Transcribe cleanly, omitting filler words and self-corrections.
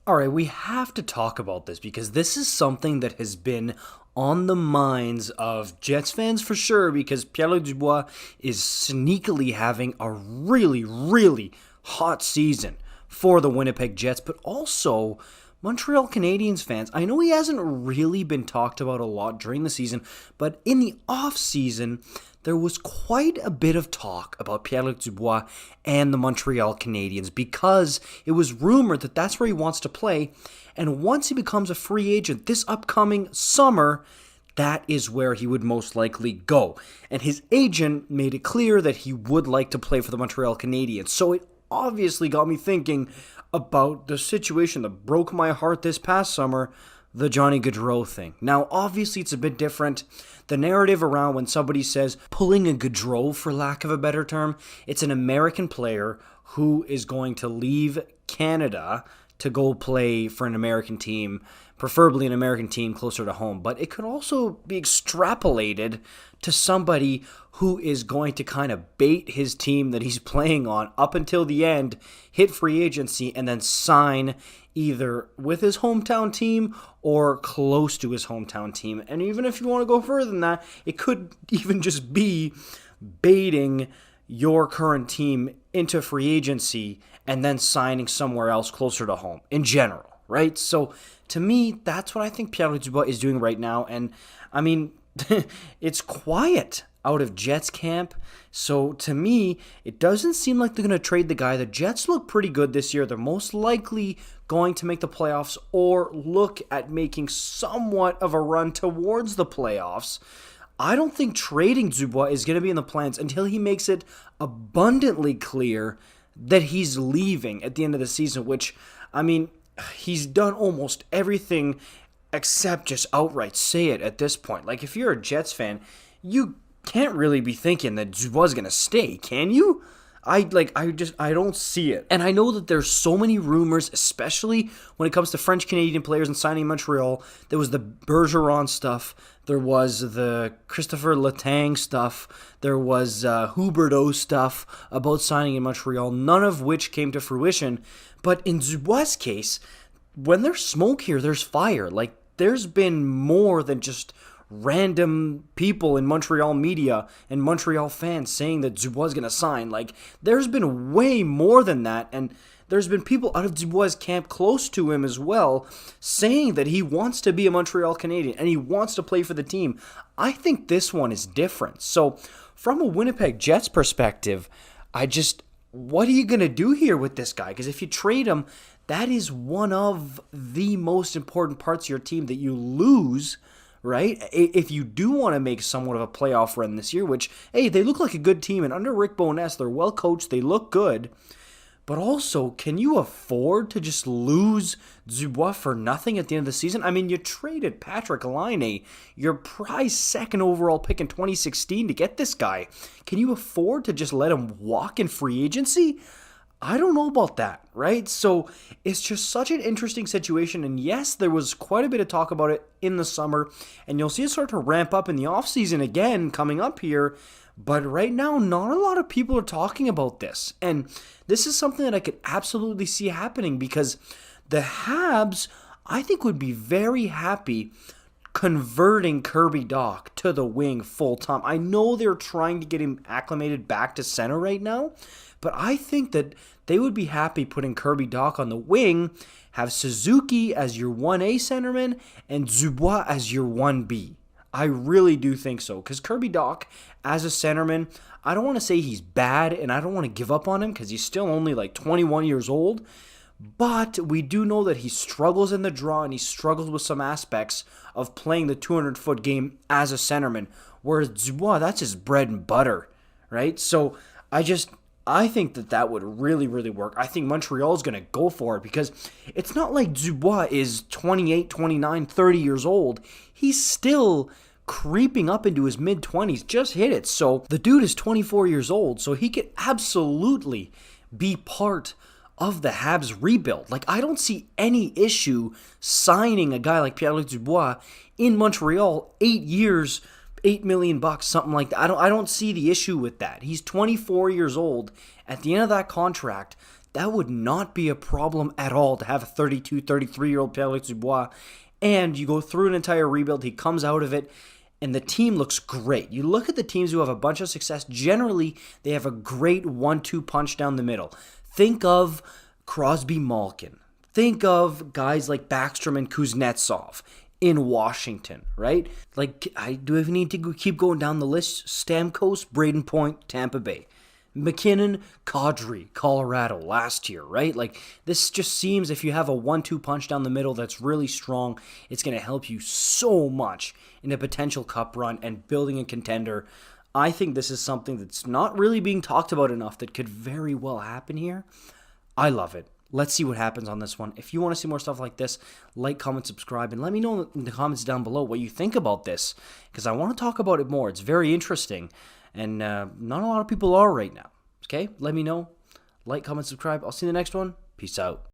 All right, we have to talk about this because this is something that has been on the minds of Jets fans for sure, because Pierre Dubois is sneakily having a really, really hot season for the Winnipeg Jets, but also Montreal Canadiens fans. I know he hasn't really been talked about a lot during the season, but in the off-season, there was quite a bit of talk about Pierre-Luc Dubois and the Montreal Canadiens because it was rumored that that's where he wants to play, and once he becomes a free agent this upcoming summer, that is where he would most likely go. And his agent made it clear that he would like to play for the Montreal Canadiens, so it obviously got me thinking about the situation that broke my heart this past summer, the Johnny Gaudreau thing. Now, obviously, it's a bit different. The narrative around when somebody says pulling a Gaudreau, for lack of a better term, it's an American player who is going to leave Canada to go play for an American team, preferably an American team closer to home. But it could also be extrapolated to somebody who is going to kind of bait his team that he's playing on up until the end, hit free agency, and then sign either with his hometown team or close to his hometown team. And even if you want to go further than that, it could even just be baiting your current team into free agency and then signing somewhere else closer to home in general, right? So to me, that's what I think Pierre-Luc Dubois is doing right now. And I mean, it's quiet out of Jets camp. So to me, it doesn't seem like they're going to trade the guy. The Jets look pretty good this year. They're most likely going to make the playoffs or look at making somewhat of a run towards the playoffs. I don't think trading Dubois is going to be in the plans until he makes it abundantly clear that he's leaving at the end of the season, which, I mean, he's done almost everything except just outright say it at this point. Like, if you're a Jets fan, you can't really be thinking that Dubois is going to stay, can you? I don't see it. And I know that there's so many rumors, especially when it comes to French-Canadian players and signing in Montreal. There was the Bergeron stuff. There was the Christopher Letang stuff. There was Huberdeau stuff about signing in Montreal, none of which came to fruition. But in Dubois' case, when there's smoke here, there's fire. Like, there's been more than just random people in Montreal media and Montreal fans saying that Dubois is going to sign. Like, there's been way more than that, and there's been people out of Dubois' camp close to him as well saying that he wants to be a Montreal Canadien and he wants to play for the team. I think this one is different. So, from a Winnipeg Jets perspective, what are you going to do here with this guy? Because if you trade him, that is one of the most important parts of your team that you lose, right? If you do want to make somewhat of a playoff run this year, which, hey, they look like a good team, and under Rick Bowness, they're well coached, they look good, but also, can you afford to just lose Dubois for nothing at the end of the season? I mean, you traded Patrick Laine, your prized second overall pick in 2016, to get this guy. Can you afford to just let him walk in free agency? I don't know about that, right? So it's just such an interesting situation. And yes, there was quite a bit of talk about it in the summer, and you'll see it start to ramp up in the offseason again coming up here. But right now, not a lot of people are talking about this. And this is something that I could absolutely see happening because the Habs, I think, would be very happy converting Kirby Dach to the wing full time. I know they're trying to get him acclimated back to center right now, but I think that they would be happy putting Kirby Dach on the wing, have Suzuki as your 1A centerman, and Dubois as your 1B. I really do think so, because Kirby Dach, as a centerman, I don't want to say he's bad, and I don't want to give up on him, because he's still only like 21 years old, but we do know that he struggles in the draw, and he struggles with some aspects of playing the 200-foot game as a centerman, whereas Dubois, that's his bread and butter, right? So I think that would really, really work. I think Montreal's going to go for it because it's not like Dubois is 28, 29, 30 years old. He's still creeping up into his mid-20s, just hit it. So the dude is 24 years old, so he could absolutely be part of the Habs rebuild. Like, I don't see any issue signing a guy like Pierre-Luc Dubois in Montreal, 8 years, $8 million, something like that. I don't see the issue with that. He's 24 years old. At the end of that contract, that would not be a problem at all to have a 32, 33-year-old Pierre Dubois. And you go through an entire rebuild, he comes out of it, and the team looks great. You look at the teams who have a bunch of success, generally they have a great 1-2 punch down the middle. Think of Crosby Malkin. Think of guys like Backstrom and Kuznetsov in Washington, right? Like, do we need to keep going down the list? Stamkos, Braden Point, Tampa Bay. McKinnon, Kadri, Colorado last year, right? Like, this just seems, if you have a 1-2 punch down the middle that's really strong, it's going to help you so much in a potential cup run and building a contender. I think this is something that's not really being talked about enough that could very well happen here. I love it. Let's see what happens on this one. If you want to see more stuff like this, like, comment, subscribe, and let me know in the comments down below what you think about this, because I want to talk about it more. It's very interesting. And not a lot of people are right now. Okay? Let me know. Like, comment, subscribe. I'll see you in the next one. Peace out.